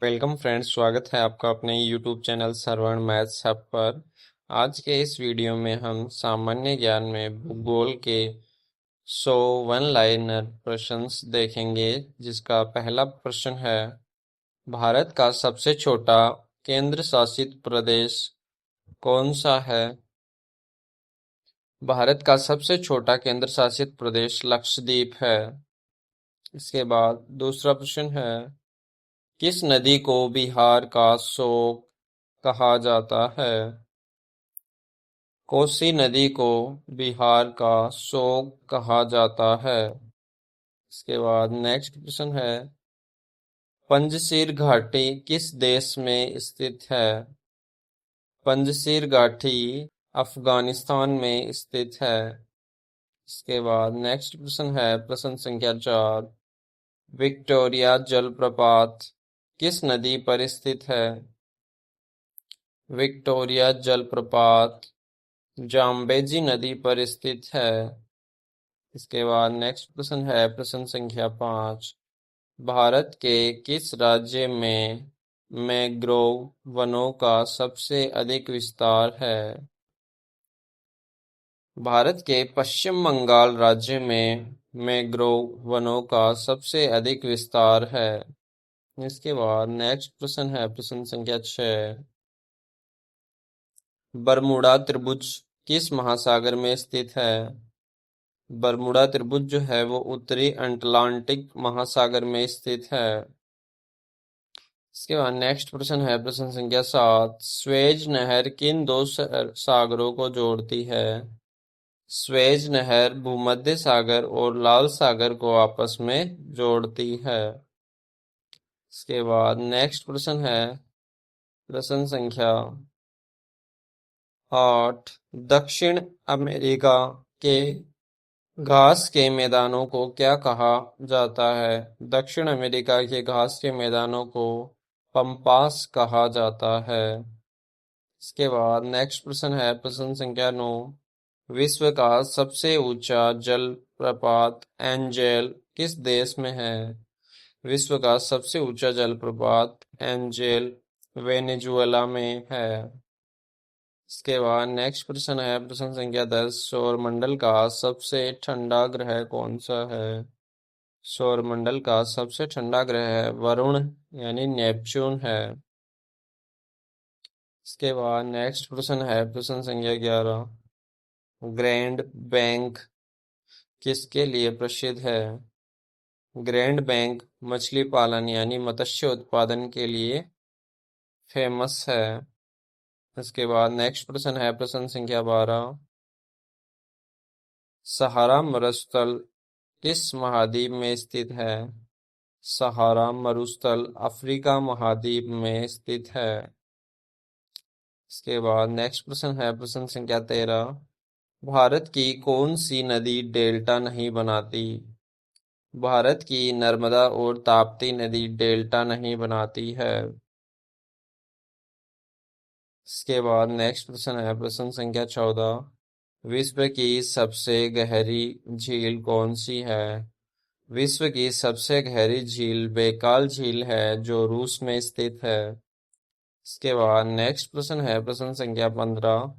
Welcome friends, स्वागत है आपका अपने यूट्यूब चैनल श्रवण मैथ्स हब पर। आज के इस वीडियो में हम सामान्य ज्ञान में भूगोल के 100 वन लाइनर प्रश्न देखेंगे, जिसका पहला प्रश्न है, भारत का सबसे छोटा केंद्र शासित प्रदेश कौन सा है? भारत का सबसे छोटा केंद्र शासित प्रदेश लक्षद्वीप है। इसके बाद दूसरा प्रश्न है, किस नदी को बिहार का शोक कहा जाता है? कोसी नदी को बिहार का शोक कहा जाता है। इसके बाद नेक्स्ट प्रश्न है, पंजशीर घाटी किस देश में स्थित है? पंजशीर घाटी अफगानिस्तान में स्थित है। इसके बाद नेक्स्ट प्रश्न है, प्रश्न संख्या 4, विक्टोरिया जलप्रपात किस नदी पर स्थित है? विक्टोरिया जलप्रपात जाम्बेजी नदी पर स्थित है। इसके बाद नेक्स्ट प्रश्न है, प्रश्न संख्या 5, भारत के किस राज्य में मैंग्रोव वनों का सबसे अधिक विस्तार है? भारत के पश्चिम बंगाल राज्य में मैंग्रोव वनों का सबसे अधिक विस्तार है। इसके बाद नेक्स्ट प्रश्न है, प्रश्न संख्या 6, बरमुडा त्रिभुज किस महासागर में स्थित है? बरमुडा त्रिभुज जो है वो उत्तरी अटलांटिक महासागर में स्थित है। इसके बाद नेक्स्ट प्रश्न है, प्रश्न संख्या 7, स्वेज नहर किन दो सागरों को जोड़ती है? स्वेज नहर भूमध्य सागर और लाल सागर को आपस में जोड़ती है। इसके बाद नेक्स्ट प्रश्न है, प्रश्न संख्या 8, दक्षिण अमेरिका के घास के मैदानों को क्या कहा जाता है? दक्षिण अमेरिका के घास के मैदानों को पम्पास कहा जाता है। इसके बाद नेक्स्ट प्रश्न है, प्रश्न संख्या 9, विश्व का सबसे ऊंचा जल प्रपात एंजेल किस देश में है? विश्व का सबसे ऊंचा जलप्रपात एंजेल वेनेजुएला में है। इसके बाद नेक्स्ट प्रश्न है, प्रश्न संख्या 10, सौरमंडल का सबसे ठंडा ग्रह कौन सा है? सौरमंडल का सबसे ठंडा ग्रह वरुण यानी नेपच्यून है। इसके बाद नेक्स्ट प्रश्न है, प्रश्न संख्या 11, ग्रैंड बैंक किसके लिए प्रसिद्ध है? ग्रैंड बैंक मछली पालन यानी मत्स्य उत्पादन के लिए फेमस है। इसके बाद नेक्स्ट प्रश्न है, प्रश्न संख्या 12, सहारा मरुस्थल किस महाद्वीप में स्थित है? सहारा मरुस्थल अफ्रीका महाद्वीप में स्थित है। इसके बाद नेक्स्ट प्रश्न है, प्रश्न संख्या 13, भारत की कौन सी नदी डेल्टा नहीं बनाती? भारत की नर्मदा और ताप्ती नदी डेल्टा नहीं बनाती है। इसके बाद नेक्स्ट प्रश्न है, प्रश्न संख्या 14, विश्व की सबसे गहरी झील कौन सी है? विश्व की सबसे गहरी झील बैकाल झील है, जो रूस में स्थित है। इसके बाद नेक्स्ट प्रश्न है, प्रश्न संख्या 15,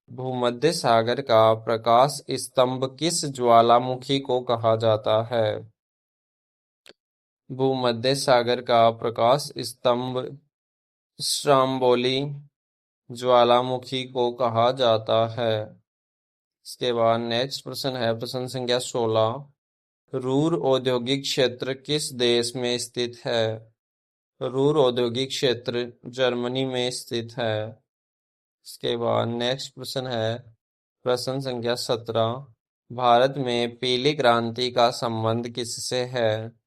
भूमध्य सागर का प्रकाश स्तंभ किस ज्वालामुखी को कहा जाता है? भूमध्य सागर का प्रकाश स्तंभ स्ट्राम्बोली ज्वालामुखी को कहा जाता है। इसके बाद नेक्स्ट प्रश्न है, प्रश्न संख्या 16, रूर औद्योगिक क्षेत्र किस देश में स्थित है? रूर औद्योगिक क्षेत्र जर्मनी में स्थित है। इसके बाद नेक्स्ट प्रश्न है, प्रश्न संख्या 17, भारत में पीली क्रांति का संबंध किससे है?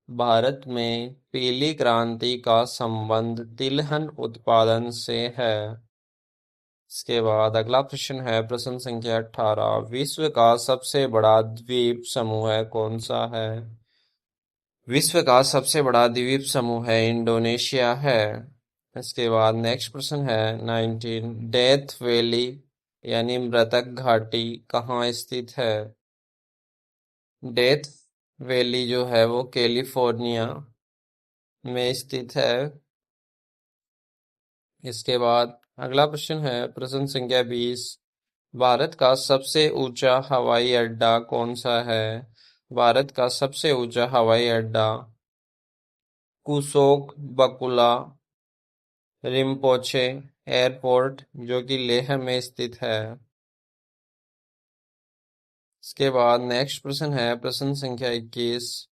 भारत में पीली क्रांति का संबंध तिलहन उत्पादन से है। इसके बाद अगला प्रश्न है, प्रश्न संख्या 18, विश्व का सबसे बड़ा द्वीप समूह कौन सा है? विश्व का सबसे बड़ा द्वीप समूह इंडोनेशिया है। इसके बाद नेक्स्ट प्रश्न है, 19, डेथ वैली यानी मृतक घाटी कहाँ स्थित है? डेथ वैली जो है वो कैलिफोर्निया में स्थित है। इसके बाद अगला प्रश्न है प्रश्न संख्या 20। भारत का सबसे ऊंचा हवाई अड्डा कौन सा है? भारत का सबसे ऊंचा हवाई अड्डा कुसोक बकुला रिम्पोचे एयरपोर्ट जो कि लेह में स्थित है। इसके बाद नेक्स्ट प्रश्न है प्रश्न संख्या 21।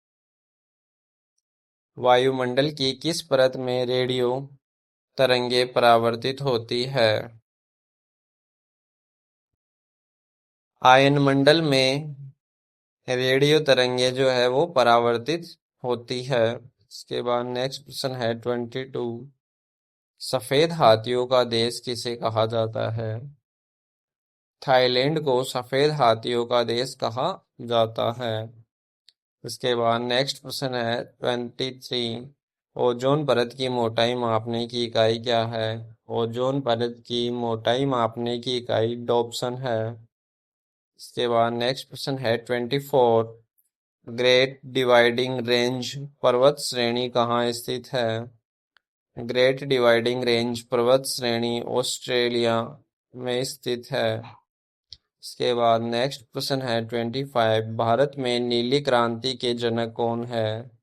वायुमंडल की किस परत में रेडियो तरंगे परावर्तित होती है? आयनमंडल में रेडियो तरंगे जो है वो परावर्तित होती है। इसके बाद नेक्स्ट प्रश्न है 22। सफेद हाथियों का देश किसे कहा जाता है? थाईलैंड को सफेद हाथियों का देश कहा जाता है। इसके बाद नेक्स्ट प्रश्न है 23। ओजोन परत की मोटाई मापने की इकाई क्या है? ओजोन परत की मोटाई मापने की इकाई डॉप्सन है। इसके बाद नेक्स्ट प्रश्न है 24। ग्रेट डिवाइडिंग रेंज पर्वत श्रेणी कहाँ स्थित है? ग्रेट डिवाइडिंग रेंज पर्वत श्रेणी ऑस्ट्रेलिया में स्थित है। इसके बाद नेक्स्ट प्रश्न है 25। भारत में नीली क्रांति के जनक कौन है?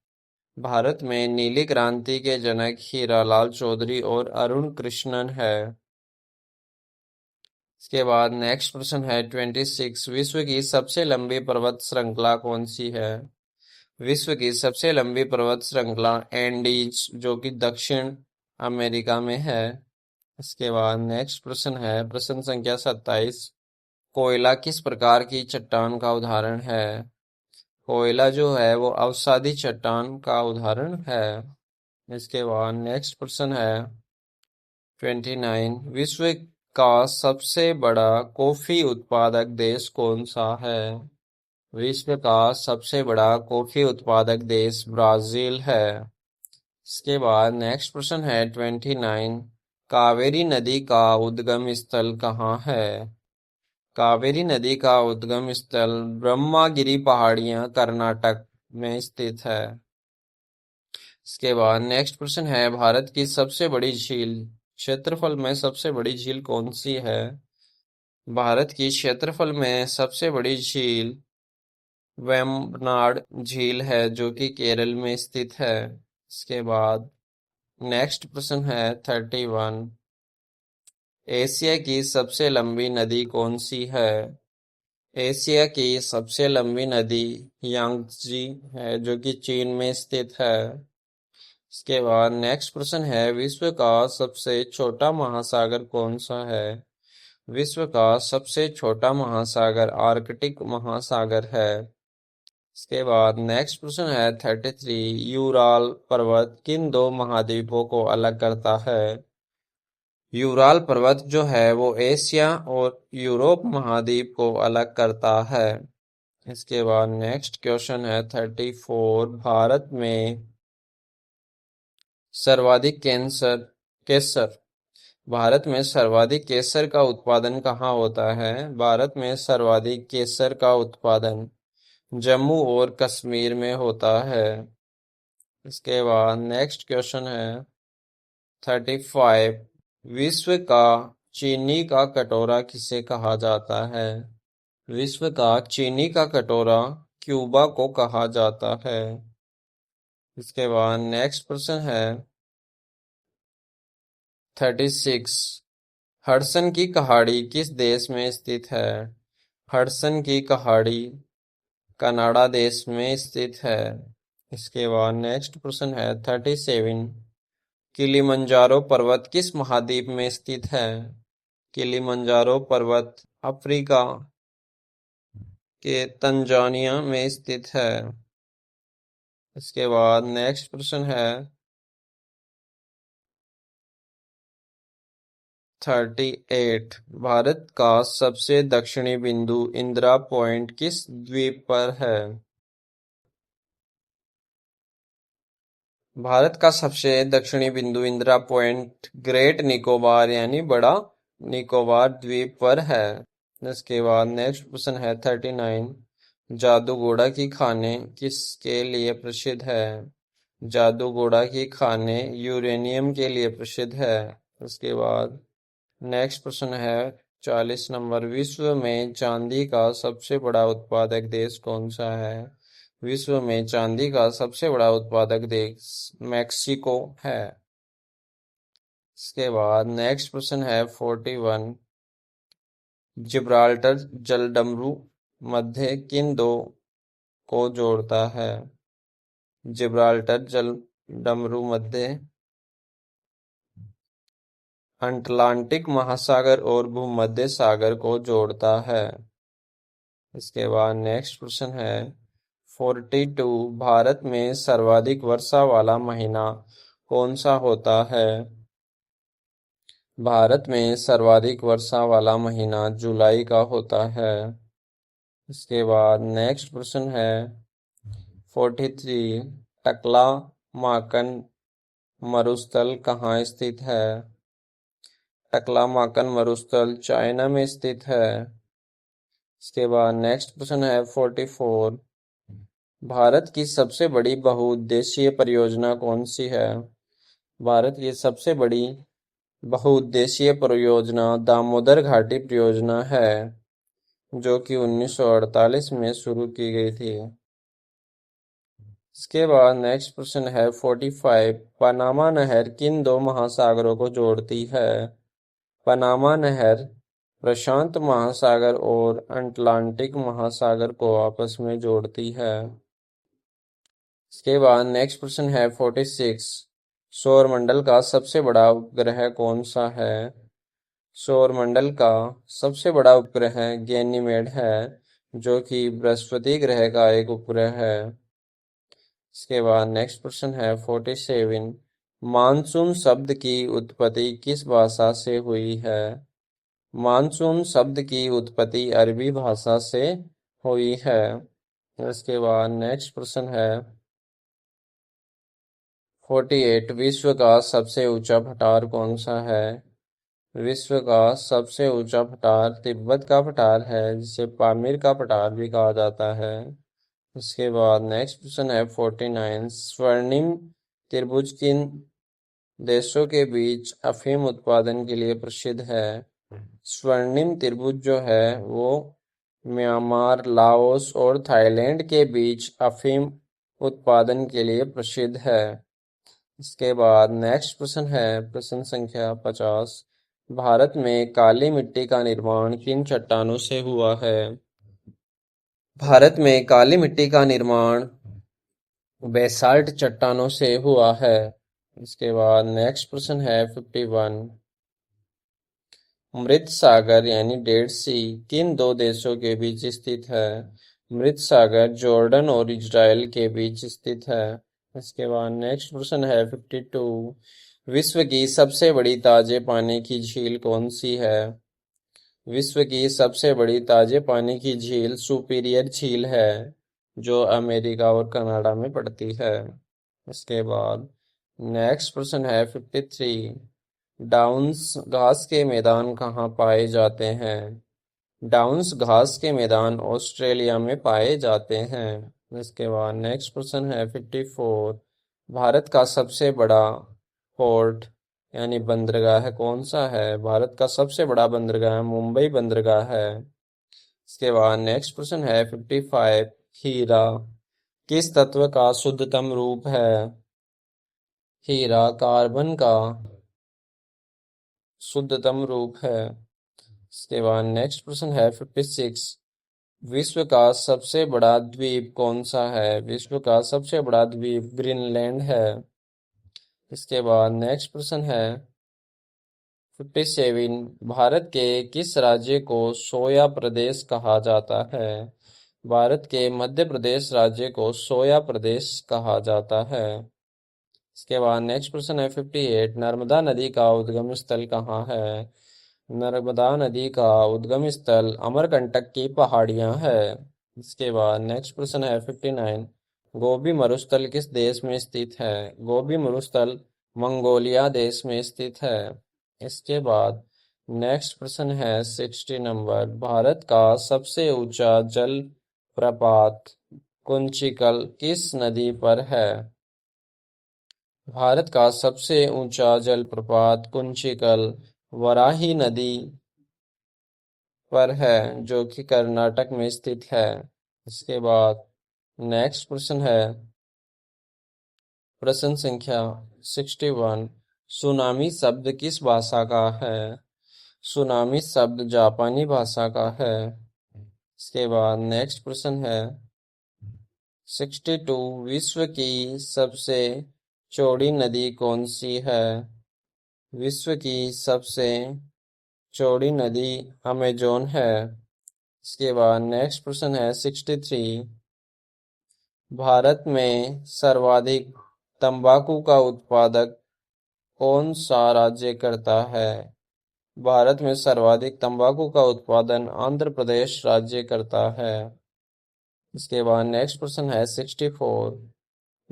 भारत में नीली क्रांति के जनक हीरालाल चौधरी और अरुण कृष्णन है। इसके बाद नेक्स्ट प्रश्न है 26। विश्व की सबसे लंबी पर्वत श्रृंखला कौन सी है? विश्व की सबसे लंबी पर्वत श्रृंखला एंडीज जो कि दक्षिण अमेरिका में है। इसके बाद नेक्स्ट प्रश्न है प्रश्न संख्या 27। कोयला किस प्रकार की चट्टान का उदाहरण है? कोयला जो है वो अवसादी चट्टान का उदाहरण है। इसके बाद नेक्स्ट प्रश्न है 29। विश्व का सबसे बड़ा कॉफी उत्पादक देश कौन सा है? विश्व का सबसे बड़ा कॉफी उत्पादक देश ब्राजील है। इसके बाद नेक्स्ट प्रश्न है 29। कावेरी नदी का उद्गम स्थल कहाँ है? कावेरी नदी का उद्गम स्थल ब्रह्मागिरी पहाड़ियां कर्नाटक में स्थित है। इसके बाद नेक्स्ट प्रश्न है भारत की सबसे बड़ी झील क्षेत्रफल में सबसे बड़ी झील कौन सी है? भारत की क्षेत्रफल में सबसे बड़ी झील वेम्बनाड झील है जो कि केरल में स्थित है। इसके बाद नेक्स्ट प्रश्न है 31। एशिया की सबसे लंबी नदी कौन सी है? एशिया की सबसे लंबी नदी यांगत्जी है जो कि चीन में स्थित है। इसके बाद नेक्स्ट प्रश्न है विश्व का सबसे छोटा महासागर कौन सा है? विश्व का सबसे छोटा महासागर आर्कटिक महासागर है। इसके बाद नेक्स्ट प्रश्न है 33। यूराल पर्वत किन दो महाद्वीपों को अलग करता है? यूराल पर्वत जो है वो एशिया और यूरोप महाद्वीप को अलग करता है। इसके बाद नेक्स्ट क्वेश्चन है 34। भारत में सर्वाधिक केसर भारत में सर्वाधिक केसर का उत्पादन कहाँ होता है? भारत में सर्वाधिक केसर का उत्पादन जम्मू और कश्मीर में होता है। इसके बाद नेक्स्ट क्वेश्चन है 35। विश्व का चीनी का कटोरा किसे कहा जाता है? विश्व का चीनी का कटोरा क्यूबा को कहा जाता है। इसके बाद नेक्स्ट प्रश्न है 36। हडसन की पहाड़ी किस देश में स्थित है? हडसन की पहाड़ी कनाडा देश में स्थित है। इसके बाद नेक्स्ट प्रश्न है 37। किलिमंजारो पर्वत किस महाद्वीप में स्थित है? किलिमंजारो पर्वत अफ्रीका के तंजानिया में स्थित है। इसके बाद नेक्स्ट प्रश्न है 38। भारत का सबसे दक्षिणी बिंदु इंदिरा पॉइंट किस द्वीप पर है? भारत का सबसे दक्षिणी बिंदु इंदिरा पॉइंट ग्रेट निकोबार यानी बड़ा निकोबार द्वीप पर है। इसके बाद नेक्स्ट प्रश्न है 39। जादूगोड़ा की खाने किसके लिए प्रसिद्ध है? जादूगोड़ा की खाने यूरेनियम के लिए प्रसिद्ध है। उसके बाद नेक्स्ट प्रश्न है 40 नंबर। विश्व में चांदी का सबसे बड़ा उत्पादक देश कौन सा है? विश्व में चांदी का सबसे बड़ा उत्पादक देश मैक्सिको है। इसके बाद नेक्स्ट प्रश्न है 41। जिब्राल्टर जलडमरू मध्य किन दो को जोड़ता है? जिब्राल्टर जलडमरू मध्य अटलांटिक महासागर और भूमध्य सागर को जोड़ता है। इसके बाद नेक्स्ट प्रश्न है 42। भारत में सर्वाधिक वर्षा वाला महीना कौन सा होता है? भारत में सर्वाधिक वर्षा वाला महीना जुलाई का होता है। इसके बाद नेक्स्ट प्रश्न है 43। टकला माकन मरुस्थल कहाँ स्थित है? टकला माकन मरुस्थल चाइना में स्थित है। इसके बाद नेक्स्ट प्रश्न है 44। भारत की सबसे बड़ी बहुउद्देशीय परियोजना कौन सी है? भारत की सबसे बड़ी बहुउद्देशीय परियोजना दामोदर घाटी परियोजना है, जो कि 1948 में शुरू की गई थी। इसके बाद नेक्स्ट प्रश्न है 45। पनामा नहर किन दो महासागरों को जोड़ती है? पनामा नहर प्रशांत महासागर और अटलांटिक महासागर को आपस में जोड़ती है। इसके बाद नेक्स्ट प्रश्न है 46। सौरमंडल का सबसे बड़ा उपग्रह कौन सा है? सौरमंडल का सबसे बड़ा उपग्रह गैनीमेड है, जो कि बृहस्पति ग्रह का एक उपग्रह है। इसके बाद नेक्स्ट प्रश्न है 47। मानसून शब्द की उत्पत्ति किस भाषा से हुई है? मानसून शब्द की उत्पत्ति अरबी भाषा से हुई है। इसके बाद नेक्स्ट प्रश्न है 48। विश्व का सबसे ऊंचा पठार कौन सा है? विश्व का सबसे ऊंचा पठार तिब्बत का पठार है, जिसे पामीर का पठार भी कहा जाता है। इसके बाद नेक्स्ट क्वेश्चन है 49। स्वर्णिम त्रिभुज किन देशों के बीच अफीम उत्पादन के लिए प्रसिद्ध है? स्वर्णिम त्रिभुज जो है वो म्यांमार, लाओस और थाईलैंड के बीच अफीम उत्पादन के लिए प्रसिद्ध है। इसके बाद नेक्स्ट प्रश्न है प्रश्न संख्या 50। भारत में काली मिट्टी का निर्माण किन चट्टानों से हुआ है? भारत में काली मिट्टी का निर्माण बेसाल्ट चट्टानों से हुआ है। इसके बाद नेक्स्ट प्रश्न है 51। मृत सागर यानी डेड सी किन दो देशों के बीच स्थित है? मृत सागर जॉर्डन और इजराइल के बीच स्थित है। इसके बाद नेक्स्ट प्रश्न है 52। विश्व की सबसे बड़ी ताजे पानी की झील कौन सी है? विश्व की सबसे बड़ी ताजे पानी की झील सुपीरियर झील है, जो अमेरिका और कनाडा में पड़ती है। इसके बाद नेक्स्ट प्रश्न है 53। डाउन्स घास के मैदान कहाँ पाए जाते हैं? डाउन्स घास के मैदान ऑस्ट्रेलिया में पाए जाते हैं। इसके बाद नेक्स्ट प्रश्न है 54। भारत का सबसे बड़ा पोर्ट यानी बंदरगाह कौन सा है? भारत का सबसे बड़ा बंदरगाह मुंबई बंदरगाह है। इसके बाद नेक्स्ट प्रश्न है 55। हीरा किस तत्व का शुद्धतम रूप है? हीरा कार्बन का शुद्धतम रूप है। इसके बाद नेक्स्ट प्रश्न है 56। विश्व का सबसे बड़ा द्वीप कौन सा है? विश्व का सबसे बड़ा द्वीप ग्रीनलैंड है। इसके बाद नेक्स्ट प्रश्न है 57। भारत के किस राज्य को सोया प्रदेश कहा जाता है? भारत के मध्य प्रदेश राज्य को सोया प्रदेश कहा जाता है। इसके बाद नेक्स्ट प्रश्न है 58। नर्मदा नदी का उद्गम स्थल कहाँ है? नर्मदा नदी का उद्गम स्थल अमरकंटक की पहाड़ियाँ है। इसके बाद नेक्स्ट प्रश्न है 59। गोबी मरुस्थल किस देश में स्थित है? गोबी मरुस्थल मंगोलिया देश में स्थित है। इसके बाद नेक्स्ट प्रश्न है 60 नंबर। भारत का सबसे ऊंचा जल प्रपात कुंचिकल किस नदी पर है? भारत का सबसे ऊंचा जलप्रपात कुंचिकल वराही नदी पर है, जो कि कर्नाटक में स्थित है। इसके बाद नेक्स्ट प्रश्न है प्रश्न संख्या 61। सुनामी शब्द किस भाषा का है? सुनामी शब्द जापानी भाषा का है। इसके बाद नेक्स्ट प्रश्न है 62। विश्व की सबसे चौड़ी नदी कौन सी है? विश्व की सबसे चौड़ी नदी अमेजोन है। इसके बाद नेक्स्ट प्रश्न है 63। भारत में सर्वाधिक तंबाकू का उत्पादक कौन सा राज्य करता है? भारत में सर्वाधिक तंबाकू का उत्पादन आंध्र प्रदेश राज्य करता है। इसके बाद नेक्स्ट प्रश्न है 64।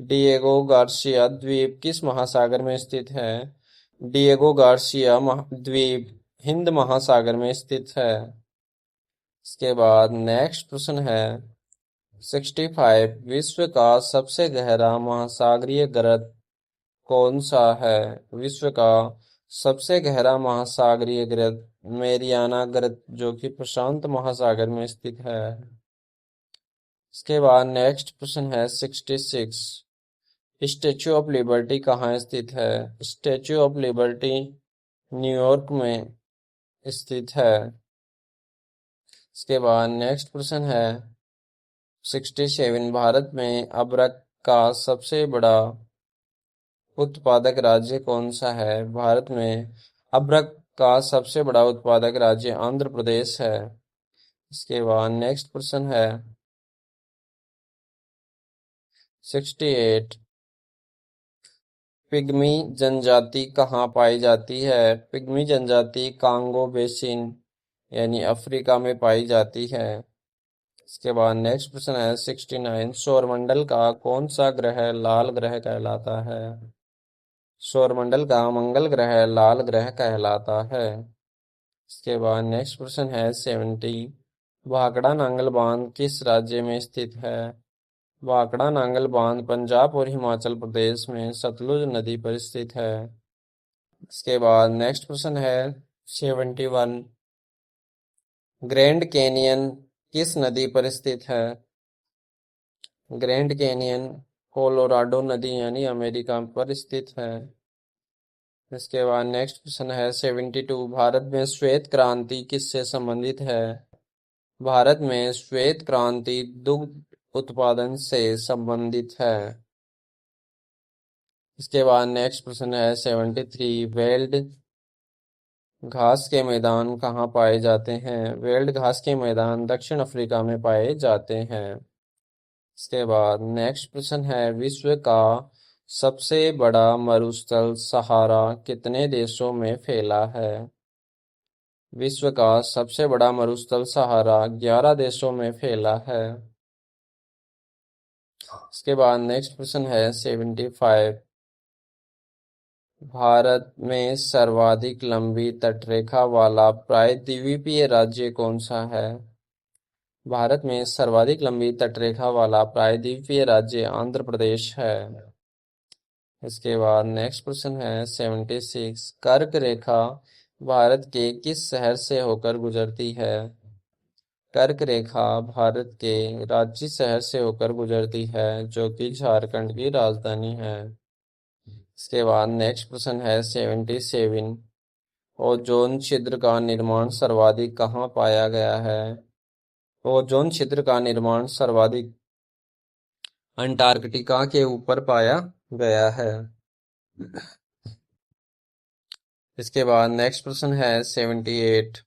डिएगो गार्सिया द्वीप किस महासागर में स्थित है? डिएगो गार्सिया द्वीप हिंद महासागर में स्थित है। इसके बाद नेक्स्ट प्रश्न है 65। विश्व का सबसे गहरा महासागरीय गर्त कौन सा है? विश्व का सबसे गहरा महासागरीय गर्त मेरियाना गर्त, जो कि प्रशांत महासागर में स्थित है। इसके बाद नेक्स्ट प्रश्न है 66। स्टेच्यू ऑफ लिबर्टी कहाँ स्थित है? स्टेच्यू ऑफ लिबर्टी न्यूयॉर्क में स्थित है। इसके बाद नेक्स्ट प्रश्न है 67। भारत में अबरक का सबसे बड़ा उत्पादक राज्य कौन सा है? भारत में अबरक का सबसे बड़ा उत्पादक राज्य आंध्र प्रदेश है। इसके बाद नेक्स्ट प्रश्न है 68। पिग्मी जनजाति कहाँ पाई जाती है? पिग्मी जनजाति कांगो बेसिन यानी अफ्रीका में पाई जाती है। इसके बाद नेक्स्ट प्रश्न है 69। सौरमंडल का कौन सा ग्रह लाल ग्रह कहलाता है? सौरमंडल का मंगल ग्रह लाल ग्रह कहलाता है। इसके बाद नेक्स्ट प्रश्न है 70। भाखड़ा नांगल बांध किस राज्य में स्थित है? भाखड़ा नांगल बांध पंजाब और हिमाचल प्रदेश में सतलुज नदी पर स्थित है। इसके बाद नेक्स्ट प्रश्न है 71। ग्रैंड कैनियन किस नदी पर स्थित है? ग्रैंड कैनियन कोलोराडो नदी यानी अमेरिका पर स्थित है। इसके बाद नेक्स्ट प्रश्न है 72। भारत में श्वेत क्रांति किससे संबंधित है? भारत में श्वेत क्रांति दुग्ध उत्पादन से संबंधित है। इसके बाद नेक्स्ट प्रश्न है 73। वेल्ड घास के मैदान कहाँ पाए जाते हैं? वेल्ड घास के मैदान दक्षिण अफ्रीका में पाए जाते हैं। इसके बाद नेक्स्ट प्रश्न है विश्व का सबसे बड़ा मरुस्थल सहारा कितने देशों में फैला है? विश्व का सबसे बड़ा मरुस्थल सहारा 11 देशों में फैला है। इसके बाद नेक्स्ट प्रश्न है 75। भारत में सर्वाधिक लंबी तटरेखा वाला प्रायद्वीपीय राज्य कौन सा है? भारत में सर्वाधिक लंबी तटरेखा वाला प्रायद्वीपीय राज्य आंध्र प्रदेश है। इसके बाद नेक्स्ट प्रश्न है 76। कर्क रेखा भारत के किस शहर से होकर गुजरती है? कर्क रेखा भारत के रांची शहर से होकर गुजरती है, जो कि झारखंड की राजधानी है। इसके बाद नेक्स्ट प्रश्न है 77। ओजोन छिद्र का निर्माण सर्वाधिक कहाँ पाया गया है? ओजोन छिद्र का निर्माण सर्वाधिक अंटार्कटिका के ऊपर पाया गया है। इसके बाद नेक्स्ट प्रश्न है 78।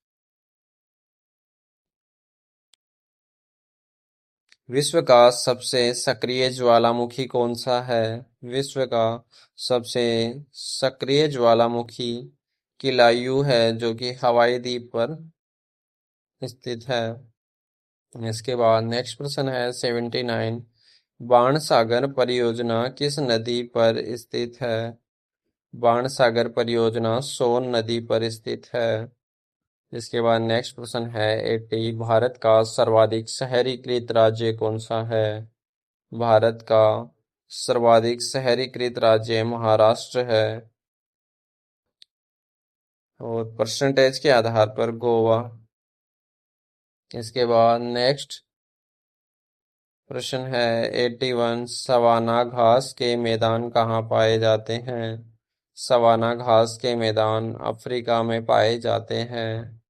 विश्व का सबसे सक्रिय ज्वालामुखी कौन सा है? विश्व का सबसे सक्रिय ज्वालामुखी किलायू है, जो कि हवाई द्वीप पर स्थित है। इसके बाद नेक्स्ट प्रश्न है 79। बाणसागर परियोजना किस नदी पर स्थित है? बाणसागर परियोजना सोन नदी पर स्थित है। इसके बाद नेक्स्ट प्रश्न है 80। भारत का सर्वाधिक शहरीकृत राज्य कौन सा है? भारत का सर्वाधिक शहरीकृत राज्य महाराष्ट्र है। और परसेंटेज के आधार पर गोवा। इसके बाद नेक्स्ट प्रश्न है 81। सवाना घास के मैदान कहाँ पाए जाते हैं? सवाना घास के मैदान अफ्रीका में पाए जाते हैं।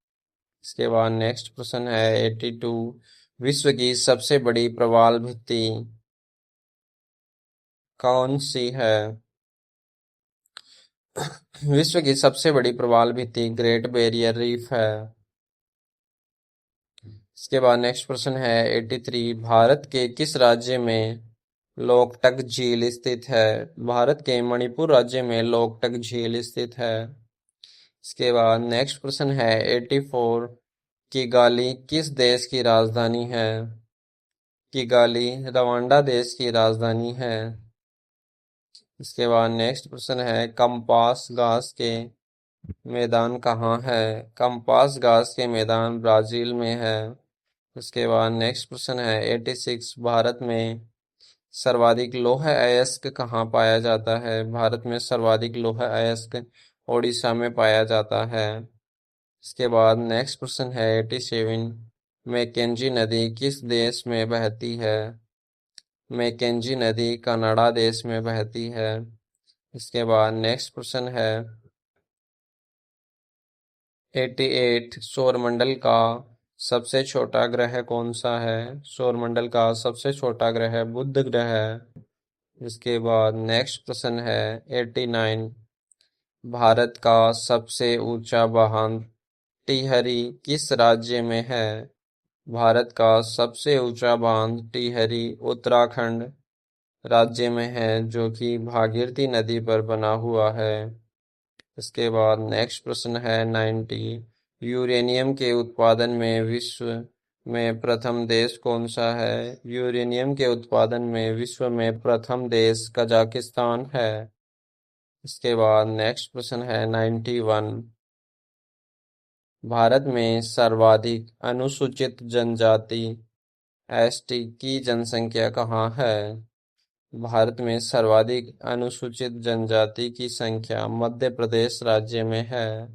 इसके बाद नेक्स्ट प्रश्न है 82। विश्व की सबसे बड़ी प्रवाल भित्ति कौन सी है? विश्व की सबसे बड़ी प्रवाल भित्ति ग्रेट बैरियर रीफ है। इसके बाद नेक्स्ट प्रश्न है 83। भारत के किस राज्य में लोकटक झील स्थित है? भारत के मणिपुर राज्य में लोकटक झील स्थित है। इसके बाद नेक्स्ट प्रश्न है 84। किगाली किस देश की राजधानी है? किगाली रवांडा देश की राजधानी है। इसके बाद नेक्स्ट प्रश्न है कंपास घास के मैदान कहाँ है? कंपास घास के मैदान ब्राजील में है। उसके बाद नेक्स्ट प्रश्न है 86। भारत में सर्वाधिक लौह अयस्क कहाँ पाया जाता है? भारत में सर्वाधिक लौह अयस्क ओडिशा में पाया जाता है। इसके बाद नेक्स्ट प्रश्न है 87। मैकेंजी नदी किस देश में बहती है? मैकेंजी नदी कनाडा देश में बहती है। इसके बाद नेक्स्ट प्रश्न है 88। सौरमंडल का सबसे छोटा ग्रह कौन सा है? सौरमंडल का सबसे छोटा ग्रह बुध ग्रह है। इसके बाद नेक्स्ट प्रश्न है 89। भारत का सबसे ऊंचा बांध टिहरी किस राज्य में है? भारत का सबसे ऊंचा बांध टिहरी उत्तराखंड राज्य में है, जो कि भागीरथी नदी पर बना हुआ है। इसके बाद नेक्स्ट प्रश्न है 90। यूरेनियम के उत्पादन में विश्व में प्रथम देश कौन सा है? यूरेनियम के उत्पादन में विश्व में प्रथम देश कजाकिस्तान है। इसके बाद नेक्स्ट प्रश्न है 91। भारत में सर्वाधिक अनुसूचित जनजाति एसटी की जनसंख्या कहाँ है? भारत में सर्वाधिक अनुसूचित जनजाति की संख्या मध्य प्रदेश राज्य में है।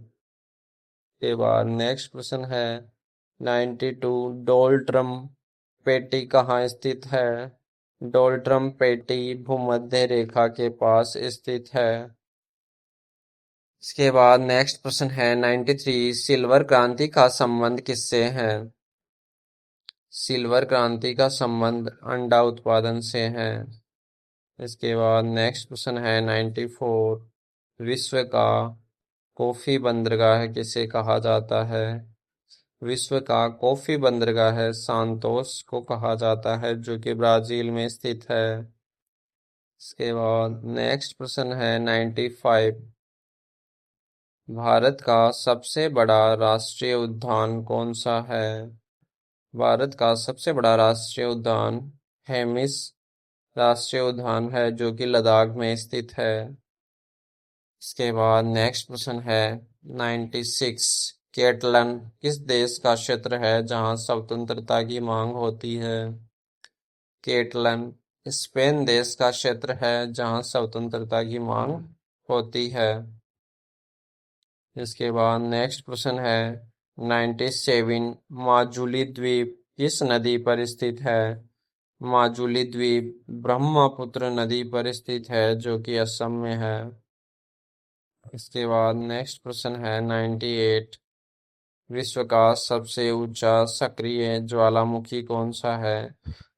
के बाद नेक्स्ट प्रश्न है 92। डोलट्रम पेटी कहाँ स्थित है? डोलट्रम पेटी भूमध्य रेखा के पास स्थित है। इसके बाद नेक्स्ट प्रश्न है 93। सिल्वर क्रांति का संबंध किससे है? सिल्वर क्रांति का संबंध अंडा उत्पादन से है। इसके बाद नेक्स्ट प्रश्न है 94। विश्व का कॉफी बंदरगाह किसे कहा जाता है? विश्व का कॉफी बंदरगाह सांतोस को कहा जाता है, जो कि ब्राजील में स्थित है। इसके बाद नेक्स्ट प्रश्न है 95। भारत का सबसे बड़ा राष्ट्रीय उद्यान कौन सा है? भारत का सबसे बड़ा राष्ट्रीय उद्यान हेमिस राष्ट्रीय उद्यान है, जो कि लद्दाख में स्थित है। इसके बाद नेक्स्ट प्रश्न है 96। कैटलन किस देश का क्षेत्र है जहां स्वतंत्रता की मांग होती है? कैटलन स्पेन देश का क्षेत्र है जहां स्वतंत्रता की मांग होती है। इसके बाद नेक्स्ट प्रश्न है 97। माजुली द्वीप किस नदी पर स्थित है? माजुली द्वीप ब्रह्मपुत्र नदी पर स्थित है, जो कि असम में है। इसके बाद नेक्स्ट प्रश्न है 98। विश्व का सबसे ऊंचा सक्रिय ज्वालामुखी कौन सा है?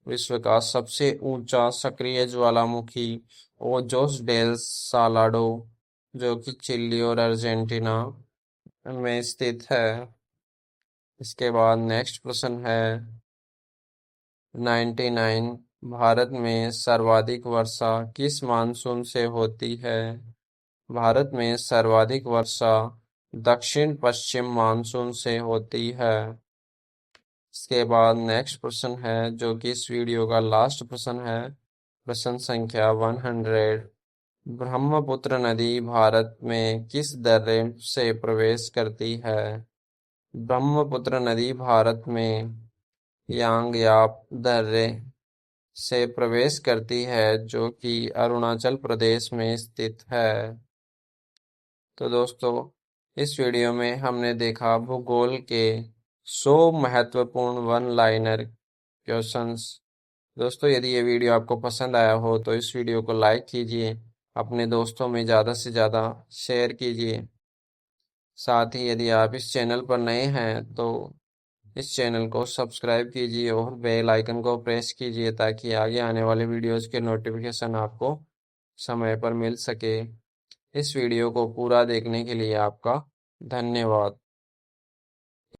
विश्व का सबसे ऊंचा सक्रिय ज्वालामुखी ओजोस डेल सालाडो, जो कि चिली और अर्जेंटीना में स्थित है। इसके बाद नेक्स्ट प्रश्न है 99। भारत में सर्वाधिक वर्षा किस मानसून से होती है? भारत में सर्वाधिक वर्षा दक्षिण पश्चिम मानसून से होती है। इसके बाद नेक्स्ट प्रश्न है, जो कि इस वीडियो का लास्ट प्रश्न है, प्रश्न संख्या 100। ब्रह्मपुत्र नदी भारत में किस दर्रे से प्रवेश करती है? ब्रह्मपुत्र नदी भारत में यांगयाप दर्रे से प्रवेश करती है, जो कि अरुणाचल प्रदेश में स्थित है। तो दोस्तों, इस वीडियो में हमने देखा भूगोल के 100 महत्वपूर्ण वन लाइनर क्वेश्चंस। दोस्तों, यदि ये वीडियो आपको पसंद आया हो तो इस वीडियो को लाइक कीजिए, अपने दोस्तों में ज़्यादा से ज़्यादा शेयर कीजिए। साथ ही यदि आप इस चैनल पर नए हैं तो इस चैनल को सब्सक्राइब कीजिए और बेल आइकन को प्रेस कीजिए, ताकि आगे आने वाले वीडियोस के नोटिफिकेशन आपको समय पर मिल सके। इस वीडियो को पूरा देखने के लिए आपका धन्यवाद।